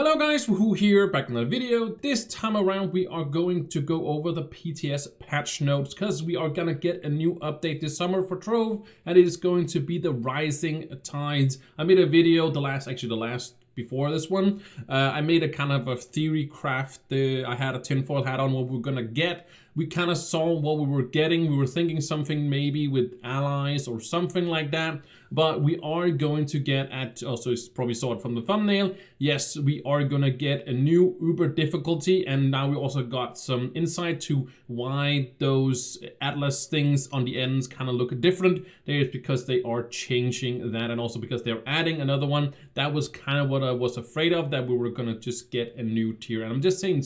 Hello guys, Wahoo here, back in another video. This time around we are going to go over the PTS patch notes because we are gonna get a new update this summer for Trove, and it is going to be the Rising Tides. I made a video, the last before this one. I made a kind of a theory craft. I had a tinfoil hat on what we were gonna get. We kind of saw what we were getting. We were thinking something maybe with allies or something like that. But we are going to get at, also you probably saw it from the thumbnail, yes, we are gonna get a new Uber difficulty, and now we also got some insight to why those Atlas things on the ends kind of look different. That is because they are changing that, and also because they're adding another one. That was kind of what I was afraid of, that we were gonna just get a new tier. And I'm just saying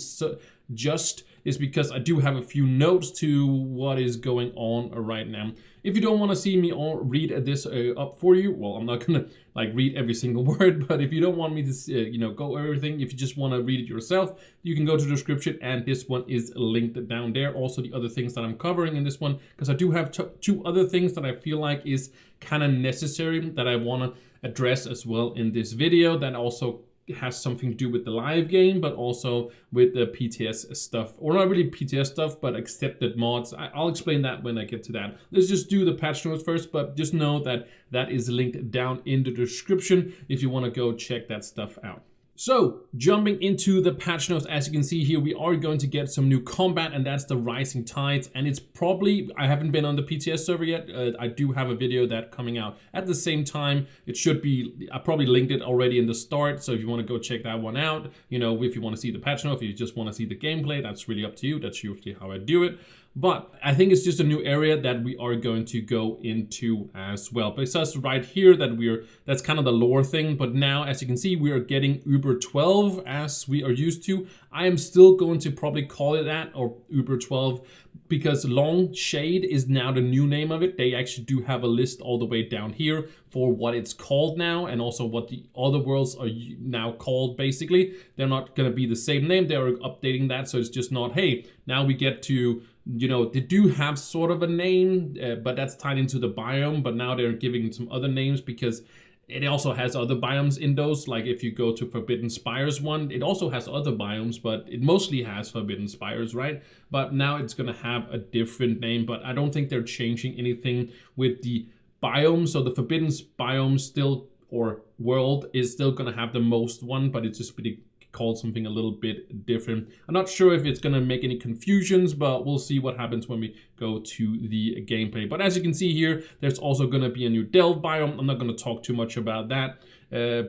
is because I do have a few notes to what is going on right now. If you don't want to see me all read this up for you, well, I'm not gonna like read every single word, but if you don't want me to go everything, if you just want to read it yourself, you can go to the description, and this one is linked down there. Also the other things that I'm covering in this one, because I do have two other things that I feel like is kind of necessary that I want to address as well in this video, that also has something to do with the live game, but also with the PTS stuff, or not really PTS stuff, but accepted mods. I'll explain that when I get to that. Let's just do the patch notes first, but just know that that is linked down in the description if you want to go check that stuff out. So, jumping into the patch notes, as you can see here, we are going to get some new combat, and that's the Rising Tides. And it's probably, I haven't been on the PTS server yet. I do have a video that coming out at the same time. It should be, I probably linked it already in the start. So if you want to go check that one out, if you want to see the patch note, if you just want to see the gameplay, that's really up to you. That's usually how I do it. But I think it's just a new area that we are going to go into as well. But it says right here that that's kind of the lore thing. But now, as you can see, we are getting Uber 12 as we are used to. I am still going to probably call it that, or Uber 12, because Long Shade is now the new name of it. They actually do have a list all the way down here for what it's called now, and also what the other worlds are now called, basically. They're not going to be the same name. They are updating that, so it's just not, hey, now we get to, they do have sort of a name, but that's tied into the biome, but now they're giving some other names because it also has other biomes in those. Like if you go to Forbidden Spires one, it also has other biomes, but it mostly has Forbidden Spires, right? But now it's gonna have a different name, but I don't think they're changing anything with the biome. So the Forbidden biome still, or world, is still gonna have the most one, but it's just pretty called something a little bit different. I'm not sure if it's gonna make any confusions, but we'll see what happens when we go to the gameplay. But as you can see here, there's also gonna be a new Delve biome. I'm not gonna talk too much about that,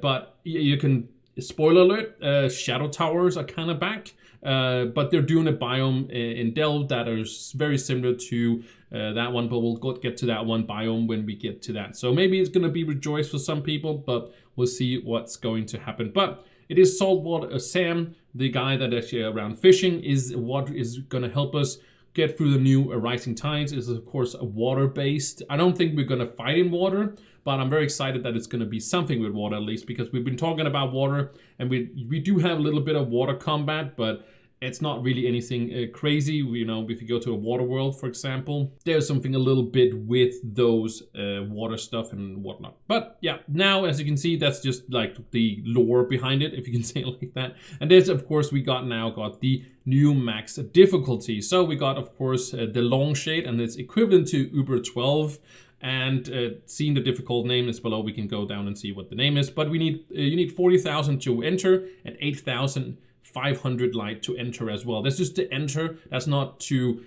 but you can, spoiler alert, Shadow Towers are kind of back, but they're doing a biome in Delve that is very similar to that one, but we'll get to that one biome when we get to that. So maybe it's gonna be Rejoice for some people, but we'll see what's going to happen. But it is Saltwater Sam, the guy that actually around fishing, is what is going to help us get through the new Rising Tides. Is of course water-based. I don't think we're going to fight in water, but I'm very excited that it's going to be something with water at least, because we've been talking about water, and we do have a little bit of water combat, but it's not really anything crazy. If you go to a water world, for example, there's something a little bit with those water stuff and whatnot. But yeah, now as you can see, that's just like the lore behind it, if you can say it like that. And there's, of course, we got the new max difficulty. So we got, of course, the Long Shade, and it's equivalent to Uber 12. And seeing the difficult name is below, we can go down and see what the name is. But we need you need 40,000 to enter and 8,500 light to enter as well. That's just to enter. That's not to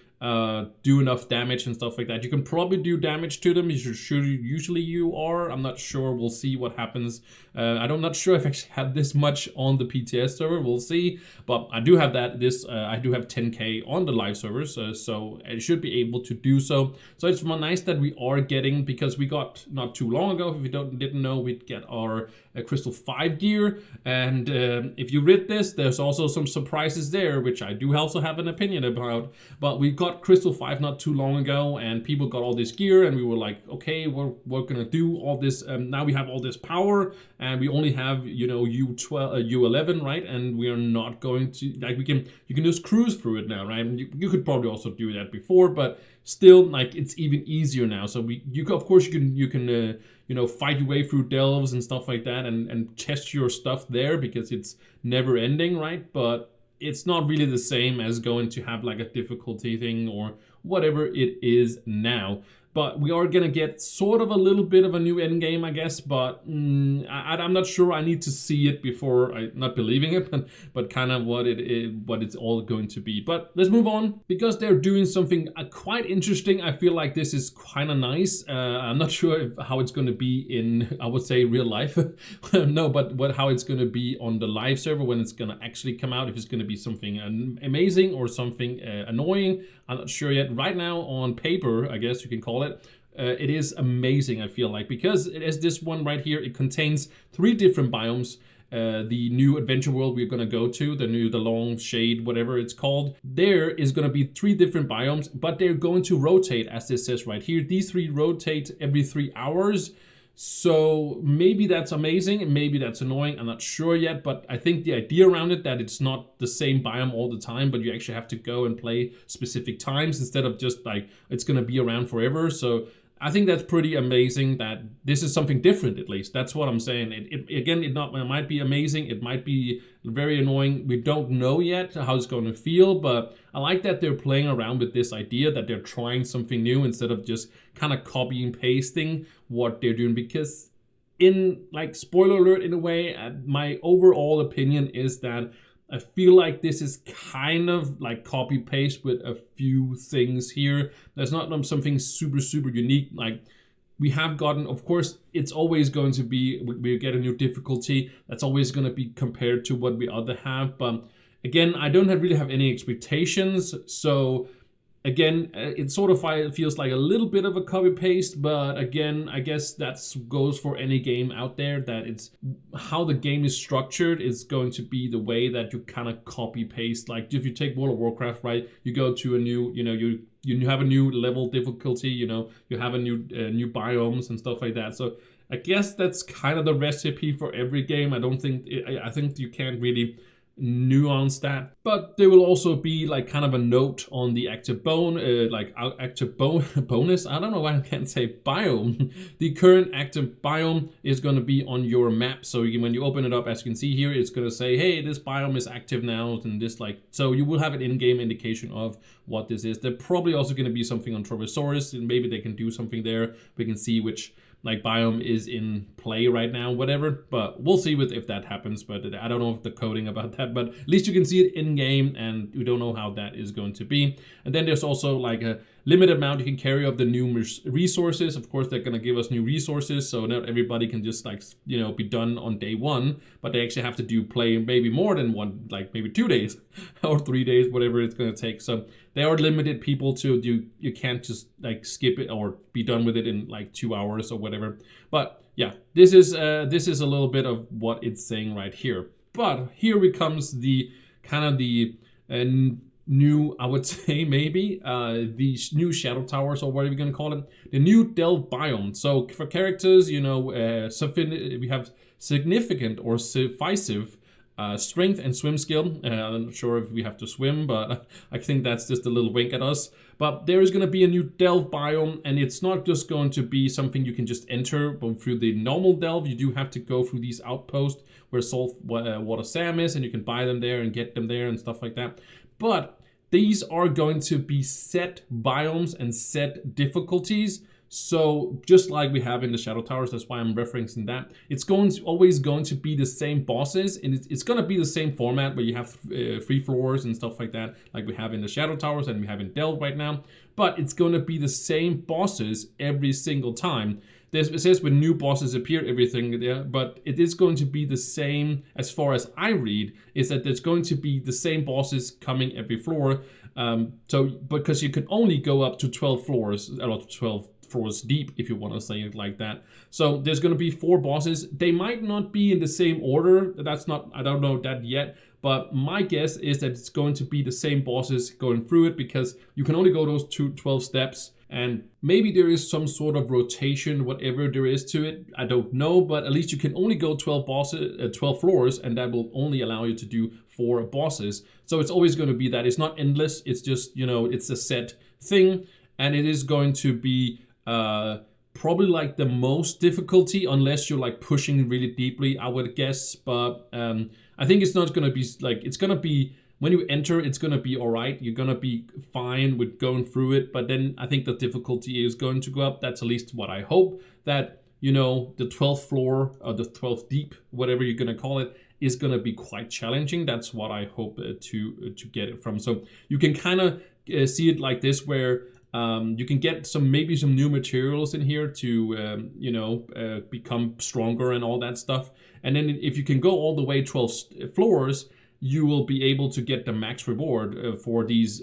do enough damage and stuff like that. You can probably do damage to them. Usually you are. I'm not sure. We'll see what happens. I'm not sure if I actually have this much on the PTS server. We'll see. But I do have that. I do have 10K on the live servers, so I should be able to do so. So it's nice that we are getting, because we got not too long ago, if you didn't know, we'd get our Crystal 5 gear. And if you read this, there's also some surprises there, which I do also have an opinion about. But we got Crystal 5 not too long ago, and people got all this gear, and we were like, okay, we're gonna do all this. Now we have all this power, and we only have U11, right? And we are not going to, like, you can just cruise through it now, right? You could probably also do that before, but still, like, it's even easier now. So of course you can you know, fight your way through delves and stuff like that, and test your stuff there because it's never ending, right? But it's not really the same as going to have like a difficulty thing or whatever it is now. But we are gonna get sort of a little bit of a new end game, I guess. But I'm not sure. I need to see it before not believing it, but kind of what it's all going to be. But let's move on because they're doing something quite interesting. I feel like this is kind of nice. I'm not sure how it's going to be in, I would say, real life. No, but how it's going to be on the live server when it's going to actually come out. If it's going to be something amazing or something annoying, I'm not sure yet. Right now, on paper, I guess you can call it. It is amazing, I feel like, because it is this one right here. It contains 3 different biomes. The new adventure world we're gonna go to, the long shade, whatever it's called. There is gonna be 3 different biomes, but they're going to rotate, as it says right here. These 3 rotate every 3 hours. So maybe that's amazing, maybe that's annoying, I'm not sure yet, but I think the idea around it, that it's not the same biome all the time, but you actually have to go and play specific times instead of just like, it's gonna be around forever. So I think that's pretty amazing that this is something different, at least. That's what I'm saying. It might be amazing, it might be very annoying. We don't know yet how it's going to feel, but I like that they're playing around with this idea, that they're trying something new instead of just kind of copying pasting what they're doing. Because in, like, spoiler alert in a way, my overall opinion is that I feel like this is kind of like copy paste with a few things here. There's not something super unique. Like, we have gotten, of course, it's always going to be, we get a new difficulty. That's always going to be compared to what we other have. But again, I don't really have any expectations. So again, it sort of feels like a little bit of a copy paste, but again, I guess that goes for any game out there, that it's how the game is structured is going to be the way that you kind of copy paste. Like if you take World of Warcraft, right? You go to a new, you know, you have a new level difficulty, you know, you have a new biomes and stuff like that. So I guess that's kind of the recipe for every game. I think you can't really nuance that, but there will also be like kind of a note on the active bonus. I don't know why I can't say biome. The current active biome is going to be on your map, so when you open it up, as you can see here, it's going to say, hey, this biome is active now, and this, like, so you will have an in-game indication of what this is. There's probably also going to be something on Trove, and maybe they can do something there. We can see which like biome is in play right now, whatever, but we'll see if that happens. But I don't know if the coding about that, but at least you can see it in game, and we don't know how that is going to be. And then there's also like a limited amount you can carry of the new resources. Of course, they're going to give us new resources, so not everybody can just, like, you know, be done on day 1, but they actually have to play maybe more than one, like maybe 2 days or 3 days, whatever it's going to take. So they are limited people to do. You can't just like skip it or be done with it in like 2 hours or whatever. But yeah, this is a little bit of what it's saying right here. But here comes the kind of the new, I would say, maybe these new shadow towers, or whatever you're gonna call it, the new delve biome. So for characters, you know, we have significant or sufficient strength and swim skill. I'm not sure if we have to swim, but I think that's just a little wink at us. But there is going to be a new delve biome, and it's not just going to be something you can just enter through the normal delve. You do have to go through these outposts where salt water Sam is, and you can buy them there and get them there and stuff like that. But these are going to be set biomes and set difficulties. So just like we have in the Shadow Towers, that's why I'm referencing that. It's always going to be the same bosses, and it's going to be the same format where you have 3 floors and stuff like that, like we have in the Shadow Towers and we have in Delve right now. But it's going to be the same bosses every single time. It says when new bosses appear, everything there, but it is going to be the same as far as I read, is that there's going to be the same bosses coming every floor. So because you can only go up to 12 floors, or 12 floors deep, if you want to say it like that. So there's going to be 4 bosses. They might not be in the same order. I don't know that yet. But my guess is that it's going to be the same bosses going through it, because you can only go those 12 steps. And maybe there is some sort of rotation, whatever there is to it. I don't know, but at least you can only go 12 floors, and that will only allow you to do 4 bosses. So it's always going to be that. It's not endless. It's just, you know, it's a set thing. and it is going to be probably like the most difficulty, unless you're like pushing really deeply, I would guess. But I think it's not gonna be like, it's gonna be, when you enter, it's gonna be all right. You're gonna be fine with going through it, but then I think the difficulty is going to go up. That's at least what I hope, that, you know, the 12th floor or the 12th deep, whatever you're gonna call it, is gonna be quite challenging. That's what I hope to get it from. So you can kind of see it like this, where you can get maybe some new materials in here to you know, become stronger and all that stuff. And then if you can go all the way 12 floors, you will be able to get the max reward for these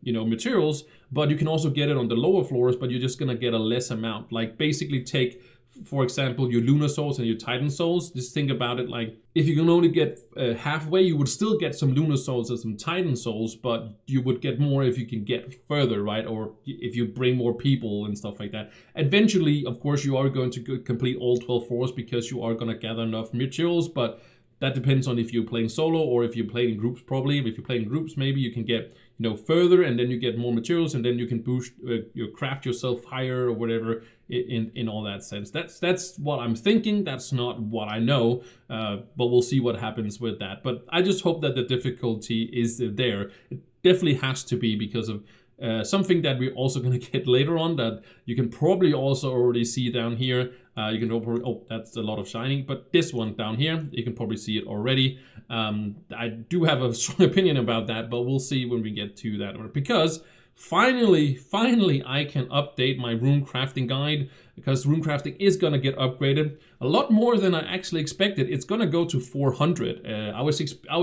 you know, materials. But you can also get it on the lower floors, but you're just gonna get a less amount. Like basically take, for example, your Lunar Souls and your Titan Souls. Just think about it like, if you can only get halfway, you would still get some Lunar Souls and some Titan Souls, but you would get more if you can get further, right? Or if you bring more people and stuff like that. Eventually, of course, you are going to complete all 12 floors, because you are going to gather enough materials, but that depends on if you're playing solo or if you're playing in groups. Probably if you're playing in groups, maybe you can get, you know, further, and then you get more materials, and then you can boost your craft yourself higher or whatever in all that sense. That's what I'm thinking. That's not what I know, but we'll see what happens with that. But I just hope that the difficulty is there. It definitely has to be, because of something that we're also going to get later on, that you can probably also already see down here. You can probably, oh, that's a lot of shining, but this one down here, you can probably see it already. I do have a strong opinion about that, but we'll see when we get to that. Because finally, I can update my rune crafting guide, because rune crafting is going to get upgraded a lot more than I actually expected. It's going to go to 400. I was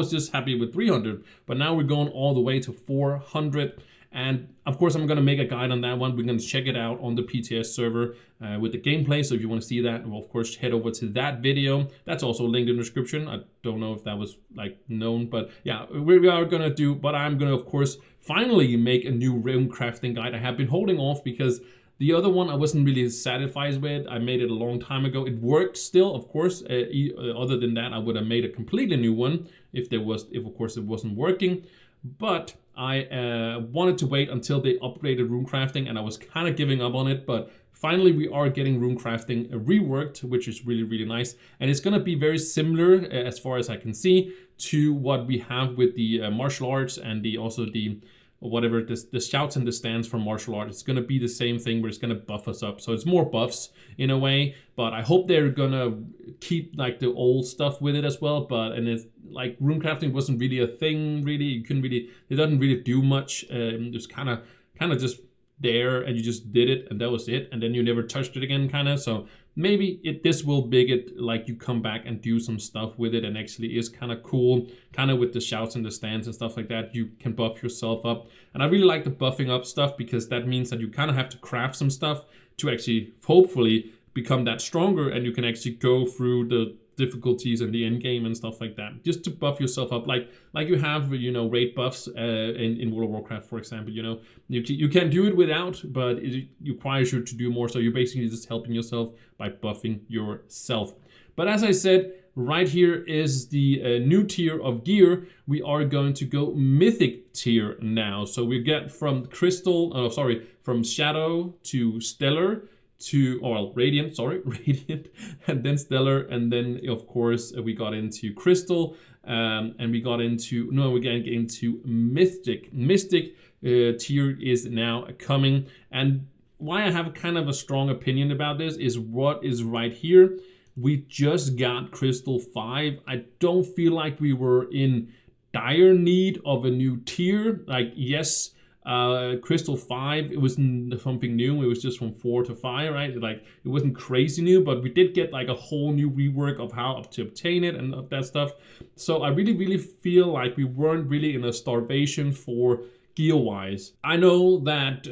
just happy with 300, but now we're going all the way to 400. And of course, I'm going to make a guide on that one. We're going to check it out on the PTS server with the gameplay. So if you want to see that, well, of course, head over to that video. That's also linked in the description. I don't know if that was like known, but yeah, we are going to do, but I'm going to, of course, finally make a new rune crafting guide. I have been holding off because the other one I wasn't really satisfied with. I made it a long time ago. It worked still, of course. Other than that, I would have made a completely new one if of course it wasn't working. But I wanted to wait until they upgraded rune crafting, and I was kind of giving up on it. But finally, we are getting rune crafting reworked, which is really, really nice. And it's going to be very similar, as far as I can see, to what we have with the martial arts and also the whatever, the shouts and the stands from martial arts. It's going to be the same thing, where it's going to buff us up. So it's more buffs in a way, but I hope they're going to keep like the old stuff with it as well. But, and it's like rune crafting wasn't really a thing, really. You couldn't really, it doesn't really do much. It was kind of just there, and you just did it, and that was it, and then you never touched it again, kind of. So maybe this will make it like you come back and do some stuff with it, and actually is kind of cool, kind of with the shouts and the stands and stuff like that. You can buff yourself up, and I really like the buffing up stuff, because that means that you kind of have to craft some stuff to actually hopefully become that stronger, and you can actually go through the difficulties in the end game and stuff like that, just to buff yourself up, like you have, you know, raid buffs in World of Warcraft, for example. You know, you can do it without, but it requires you to do more. So you're basically just helping yourself by buffing yourself. But as I said, right here is the new tier of gear. We are going to go mythic tier now. So we get from crystal, from shadow to stellar, radiant, and then stellar, and then of course we got into crystal, and we got into, we're getting into mystic. Tier is now coming, and why I have kind of a strong opinion about this is what is right here. We just got crystal 5. I don't feel like we were in dire need of a new tier. Like, yes, crystal 5, it wasn't something new. It was just from 4 to 5, right? Like, it wasn't crazy new, but we did get like a whole new rework of how to obtain it and that stuff. So I really feel like we weren't really in a starvation for gear wise. I know that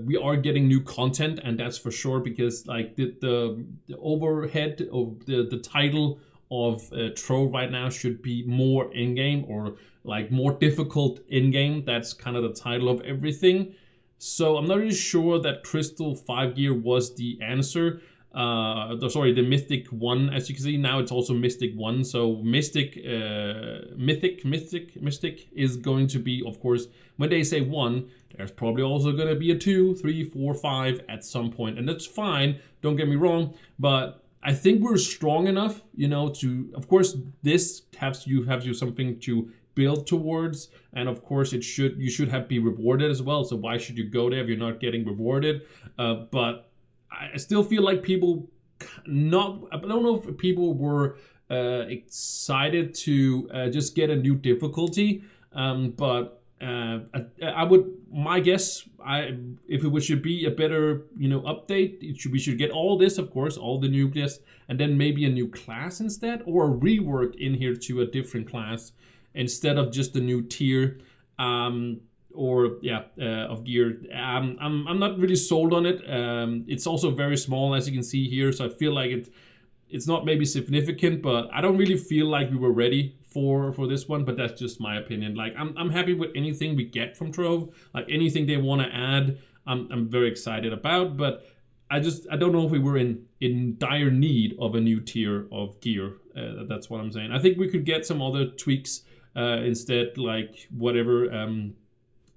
we are getting new content, and that's for sure, because like the overhead of the title of Trove right now should be more in-game, or like more difficult in-game. That's kind of the title of everything. So I'm not really sure that Crystal 5 gear was the answer. the Mystic 1. As you can see now, it's also Mystic 1. So Mystic is going to be, of course, when they say 1, there's probably also going to be a 2, 3, 4, 5 at some point, and that's fine. Don't get me wrong, but I think we're strong enough, you know, to, of course, this has you something to build towards, and of course you should have be rewarded as well. So why should you go there if you're not getting rewarded? But I still feel like people I don't know if people were excited to just get a new difficulty, but I would, my guess, if it should be a better, you know, update, we should get all this, of course, all the new guests, and then maybe a new class instead, or a rework in here to a different class instead of just a new tier, of gear. I'm not really sold on it. It's also very small, as you can see here, so I feel like it's not maybe significant, but I don't really feel like we were ready for this one. But that's just my opinion. Like I'm happy with anything we get from Trove. Like anything they want to add, I'm very excited about. But I don't know if we were in dire need of a new tier of gear. That's what I'm saying. I think we could get some other tweaks instead, like whatever.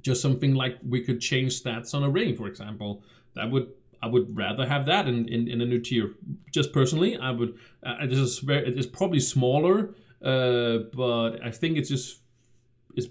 Just something like we could change stats on a ring, for example. I would rather have that in a new tier. Just personally, I would. It's probably smaller, but I think it's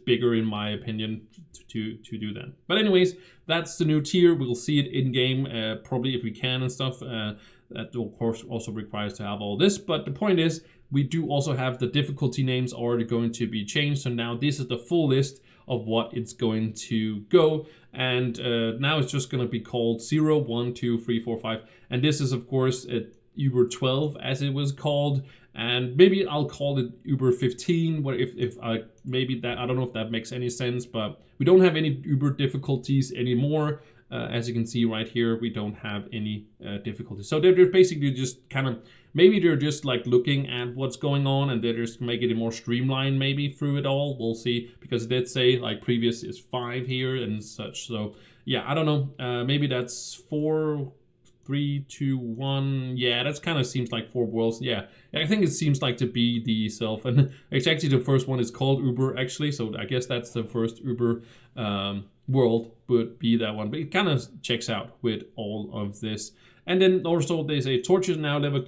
bigger in my opinion to do that. But anyways, that's the new tier. We'll see it in game, probably if we can and stuff. That of course also requires to have all this. But the point is, we do also have the difficulty names already going to be changed. So now this is the full list of what it's going to go, and now it's just going to be called 0, 1, 2, 3, 4, 5, and this is of course Uber 12 as it was called, and maybe I'll call it Uber 15. What if I maybe that, I don't know if that makes any sense, but we don't have any Uber difficulties anymore. As you can see right here, we don't have any difficulties. So they're basically just kind of, maybe they're just like looking at what's going on and they're just making it more streamlined maybe through it all. We'll see, because it did say like previous is 5 here and such. So yeah, I don't know. Maybe that's 4, 3, 2, 1. Yeah, that's kind of seems like 4 worlds. Yeah, I think it seems like to be the self, and it's actually the first one is called Uber actually. So I guess that's the first Uber world would be that one, but it kind of checks out with all of this. And then also they say torches now never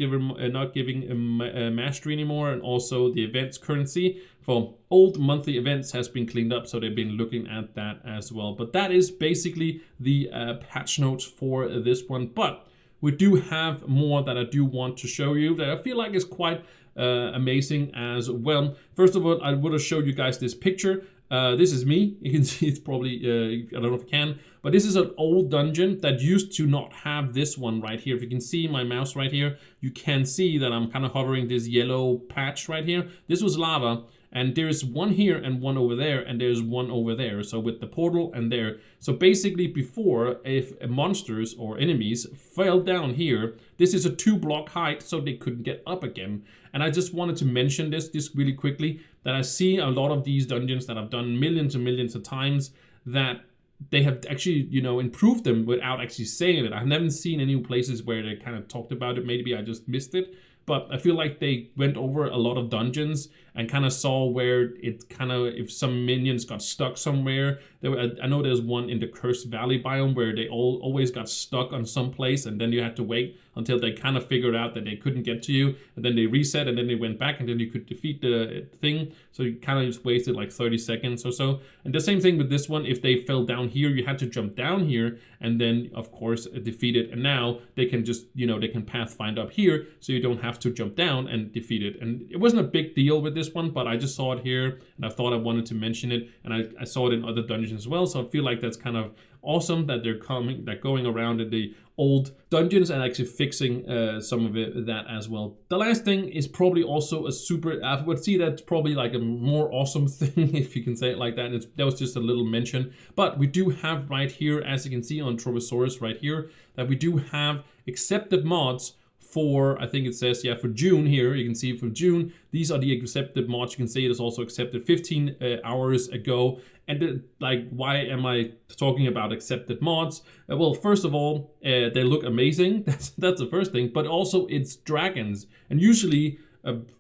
not giving a mastery anymore, and also the events currency for old monthly events has been cleaned up, so they've been looking at that as well. But that is basically the patch notes for this one. But we do have more that I do want to show you that I feel like is quite amazing as well. First of all, I would have showed you guys this picture. This is me. You can see it's probably, I don't know if I can, but this is an old dungeon that used to not have this one right here. If you can see my mouse right here, you can see that I'm kind of hovering this yellow patch right here. This was lava, and there's one here and one over there, and there's one over there. So with the portal and there. So basically before, if monsters or enemies fell down here, this is a 2-block height, so they couldn't get up again. And I just wanted to mention this really quickly, that I see a lot of these dungeons that I've done millions and millions of times, that they have actually, you know, improved them without actually saying it. I've never seen any places where they kind of talked about it. Maybe I just missed it. But I feel like they went over a lot of dungeons and kind of saw where it kind of, if some minions got stuck somewhere. I know there's one in the Cursed Valley biome where they always got stuck on some place, and then you had to wait until they kind of figured out that they couldn't get to you, and then they reset, and then they went back, and then you could defeat the thing. So you kind of just wasted like 30 seconds or so. And the same thing with this one. If they fell down here, you had to jump down here and then of course defeat it. And now they can just, you know, they can pathfind up here, so you don't have to jump down and defeat it. And it wasn't a big deal with this one, but I just saw it here and I thought I wanted to mention it, and I saw it in other dungeons as well. So I feel like that's kind of awesome that they're going around in the old dungeons and actually fixing some of that as well. The last thing is probably also a super, I would see that's probably like a more awesome thing, if you can say it like that. That was just a little mention, but we do have right here, as you can see on Trovosaurus right here, that we do have accepted mods for, I think it says, yeah, for June here, you can see for June, these are the accepted mods. You can see it is also accepted 15 hours ago. And like, why am I talking about accepted mods? Well, first of all, they look amazing. That's the first thing, but also it's dragons. And usually,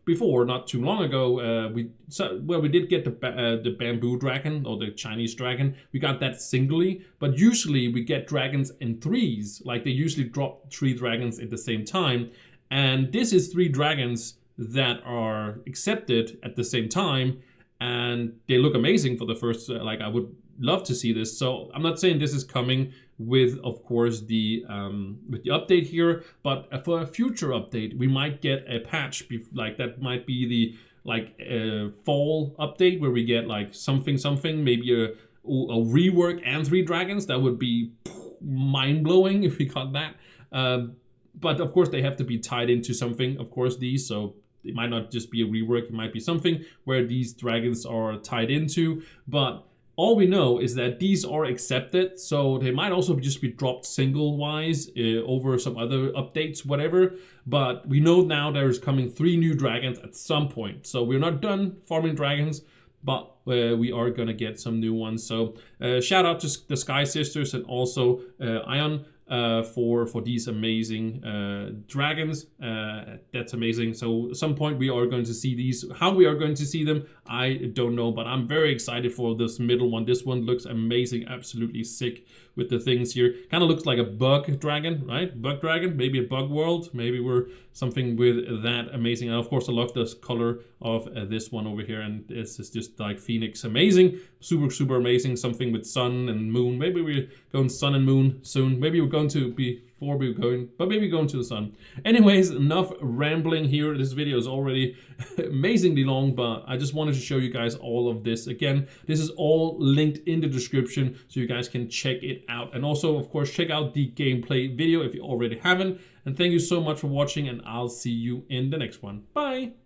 before, not too long ago, we did get the bamboo dragon or the Chinese dragon. We got that singly, but usually we get dragons in threes. Like they usually drop 3 dragons at the same time, and this is 3 dragons that are accepted at the same time, and they look amazing for the first. Like I would love to see this. So I'm not saying this is coming with, of course, the update here, but for a future update, we might get a patch like that. Might be the fall update where we get like something, maybe a rework and 3 dragons. That would be mind blowing if we got that. But of course, they have to be tied into something. Of course, these so. It might not just be a rework. It might be something where these dragons are tied into, but all we know is that these are accepted, so they might also just be dropped single-wise over some other updates, whatever. But we know now there's coming 3 new dragons at some point. So we're not done farming dragons, but we are gonna get some new ones. So shout out to the Sky Sisters and also Ion for these amazing dragons. That's amazing. So at some point we are going to see these. How we are going to see them, I don't know, but I'm very excited for this middle one. This one looks amazing, absolutely sick with the things here. Kind of looks like a bug dragon, right? Bug dragon, maybe a bug world. Maybe we're something with that amazing. And of course, I love this color of this one over here. And this is just like Phoenix, amazing, super, super amazing. Something with sun and moon. Maybe we're going sun and moon soon. Maybe we're going to before we're going, but maybe going to the sun. Anyways, enough rambling here. This video is already amazingly long, but I just wanted to show you guys all of this. Again, this is all linked in the description so you guys can check it out. And also, of course, check out the gameplay video if you already haven't. And thank you so much for watching, and I'll see you in the next one. Bye!